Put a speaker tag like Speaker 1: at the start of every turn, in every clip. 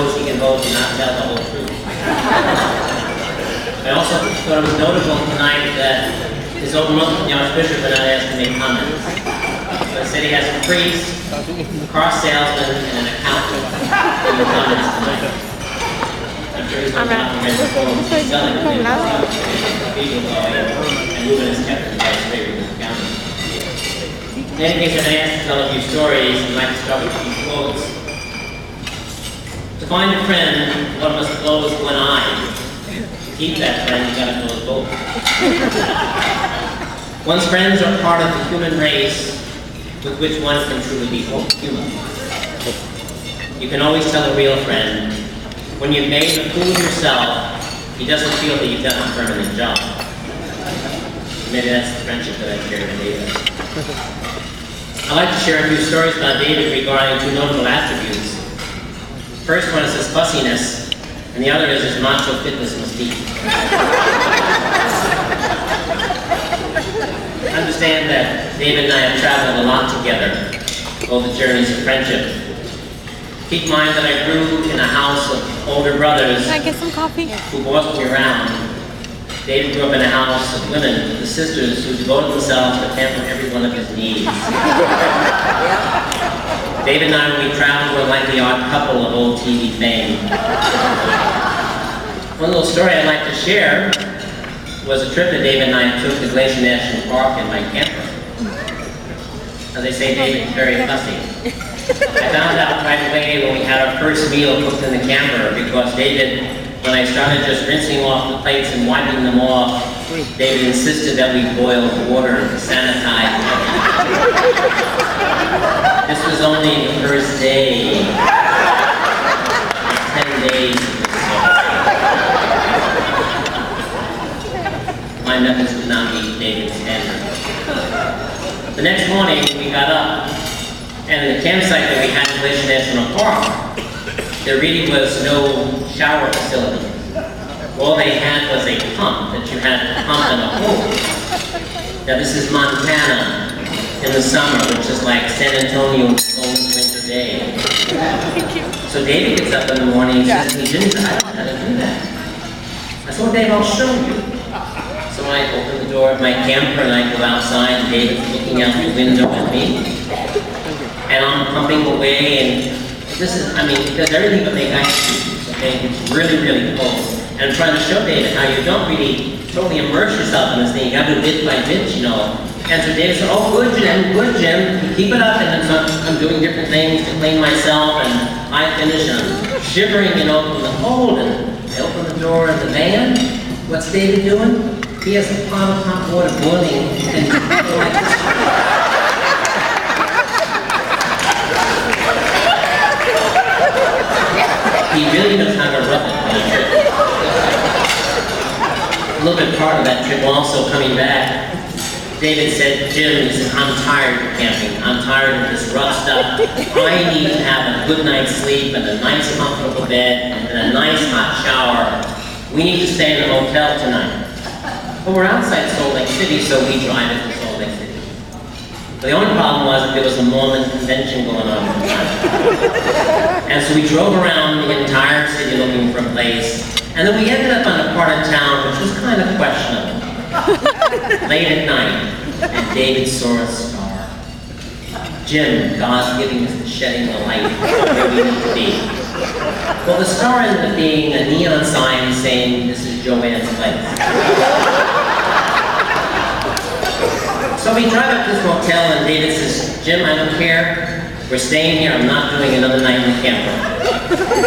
Speaker 1: knows he can both and not tell the whole truth. I also thought it was notable tonight that his overlooked the Archbishop and I asked to make comments. So I said he has a priest, a car salesman, and an accountant in the comments tonight. I'm sure he's not selling it. And moving his kept in his favorite accountant. In any case, I'm asked to tell a few stories. I'd like to start with a few quotes. To find a friend, one must close one eye. To keep that friend, you gotta close both. One's friends are part of the human race with which one can truly be human. You can always tell a real friend, when you've made a fool of yourself, he doesn't feel that you've done a permanent job. Maybe that's the friendship that I share with David. I'd like to share a few stories about David regarding two notable attributes. First one is his fussiness, and the other is his macho fitness mystique. Understand that David and I have traveled a lot together, both the journeys of friendship. Keep in mind that I grew in a house of older brothers.
Speaker 2: Can I get some coffee?
Speaker 1: Who bossed me around. David grew up in a house of women, the sisters who devoted themselves to pamper every one of his needs. David and I, when we traveled, were like the odd couple of old TV fame. One little story I'd like to share was a trip that David and I took to Glacier National Park in my camper. As they say, David's very fussy. I found out right away when we had our first meal cooked in the camper because David, when I started just rinsing off the plates and wiping them off, David insisted that we boil water to sanitize. This was only the first day. 10 days. My methods would not meet David's standards. The next morning, we got up, and in the campsite that we had in Glacier National Park, there really was no shower facility. All they had was a pump that you had to pump in a hole. Now this is Montana in the summer, which is like San Antonio in a cold winter day. So David gets up in the morning and says to me, Jimmy, I don't know how to do that. I said, well, Dave, I'll show you. So I open the door of my camper and I go outside and David's looking out the window at me. And I'm pumping away and this is, I mean, it does everything but make ice cubes, okay? It's really, really cold. And I'm trying to show David how you don't really totally immerse yourself in this thing. You have to do bit by bit, you know. And so David said, oh, good, Jim. Keep it up. And then so I'm doing different things to clean myself. And I finish and I'm shivering, you know, from the cold. And I open the door of the van. What's David doing? He has a pot of hot water boiling. And he really knows how to rub it on a trip. A little bit part of that trip also coming back, David said, Jim, he said, I'm tired of camping. I'm tired of this rough stuff. I need to have a good night's sleep and a nice comfortable bed and a nice hot shower. We need to stay in a hotel tonight. But we're outside Salt Lake City, so we drive it to Salt Lake City. But the only problem was that there was a Mormon convention going on at the time. And so we drove around the entire city looking for a place. And then we ended up on a part of town which was kind of questionable. Late at night, and David saw a star. Jim, God's giving us the shedding the light where we need to be. Well, the star ended up being a neon sign saying, this is Joanne's place. So we drive up to this motel and David says, Jim, I don't care. We're staying here. I'm not doing another night in the camper.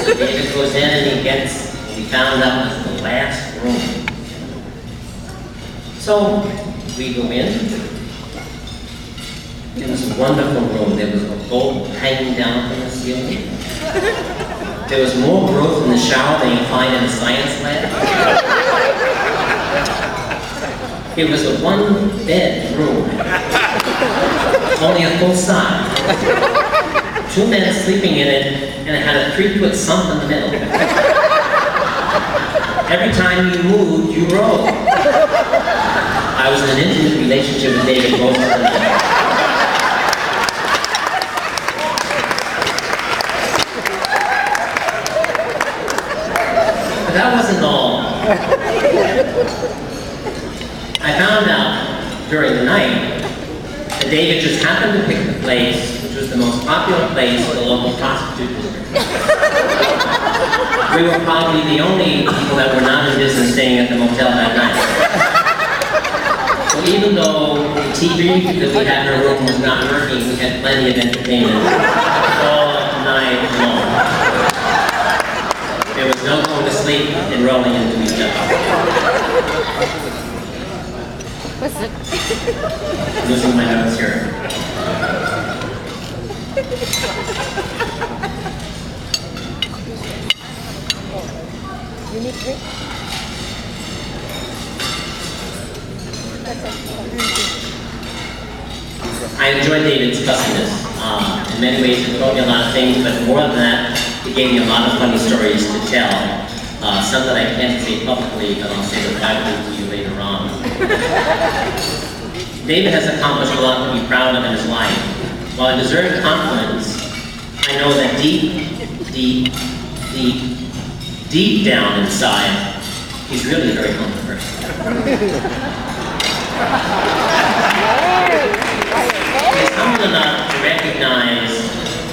Speaker 1: So David goes in and he gets, we found out it was the last room. So we go in. It was a wonderful room. There was a bulb hanging down from the ceiling. There was more growth in the shower than you find in a science lab. It was a one-bed room, only a full size. 2 men sleeping in it, and it had a 3-foot sump in the middle. Every time you moved, you rolled. I was in an intimate relationship with David most of the time. But that wasn't all. I found out during the night that David just happened to pick the place which was the most popular place for the local prostitute district. We were probably the only people that were not in business staying at the motel that night. So even though the TV that we had in our room was not working, we had plenty of entertainment all night long. There was no going to sleep and rolling into each other.
Speaker 2: What's it?
Speaker 1: Losing my notes here.
Speaker 2: Unique drink?
Speaker 1: I enjoyed David's cussiness. In many ways, it taught me a lot of things, but more than that, it gave me a lot of funny stories to tell. Some that I can't say publicly, but I'll say them privately to you later on. David has accomplished a lot to be proud of in his life. While I deserve confidence, I know that deep down inside, he's really a very humble person. He's humble enough to recognize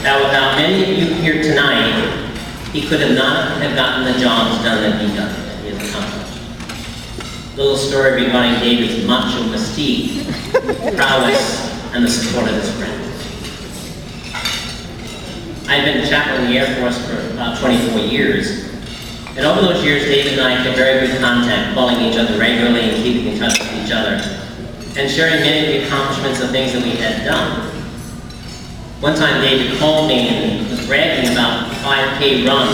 Speaker 1: that without many of you here tonight, he could have not have gotten the jobs done that he has accomplished. Little story regarding David's macho mystique, prowess, and the support of his friends. I've been chaplain in the Air Force for about 24 years, and over those years, David and I had very good contact, calling each other regularly and keeping in touch with each other, and sharing many of the accomplishments of things that we had done. One time, David called me and was bragging about the 5K run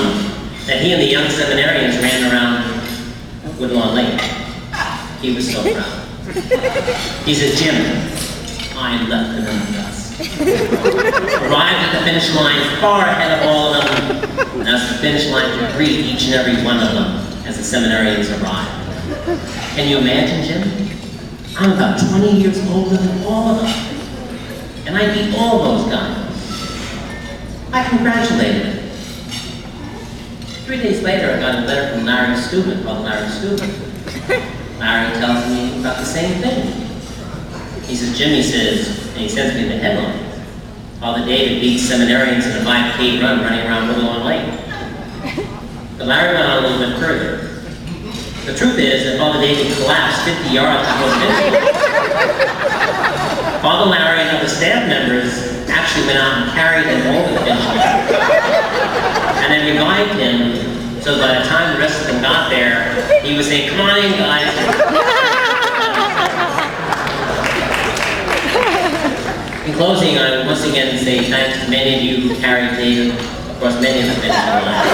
Speaker 1: that he and the young seminarians ran around Woodlawn Lake. He was so proud. He said, "Jim, I left them in the dust. Arrived at the finish line far ahead of all of them, and asked the finish line to greet each and every one of them as the seminarians arrived." Can you imagine, Jim? I'm about 20 years older than all of them. And I beat all those guys. I congratulated him. 3 days later, I got a letter from Larry Steuben, called Larry Steuben. Larry tells me about the same thing. He says, "Jim," he says, and he sends me the headline, "Father David beats seminarians in a 5K run running around Woodlawn Lake." But Larry went on a little bit further. The truth is that Father David collapsed 50 yards before the finish line. Father Larry and other staff members actually went out and carried him over the finish line. And then revived him, so by the time the rest of them got there, he was saying, "Come on in, guys." In closing, I would once again say thanks to many of you who carried David, of course many of the finishing line.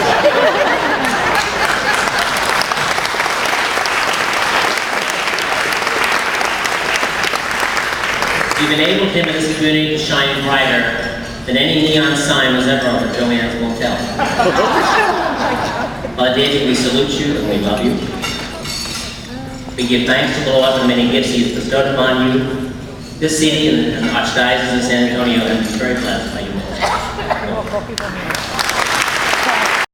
Speaker 1: You've enabled him in this community to shine brighter than any neon sign was ever over Joanne's Motel. Father David, we salute you and we love you. We give thanks to the Lord for the many gifts He has bestowed upon you. This city and the Archdiocese of San Antonio have been very blessed by you.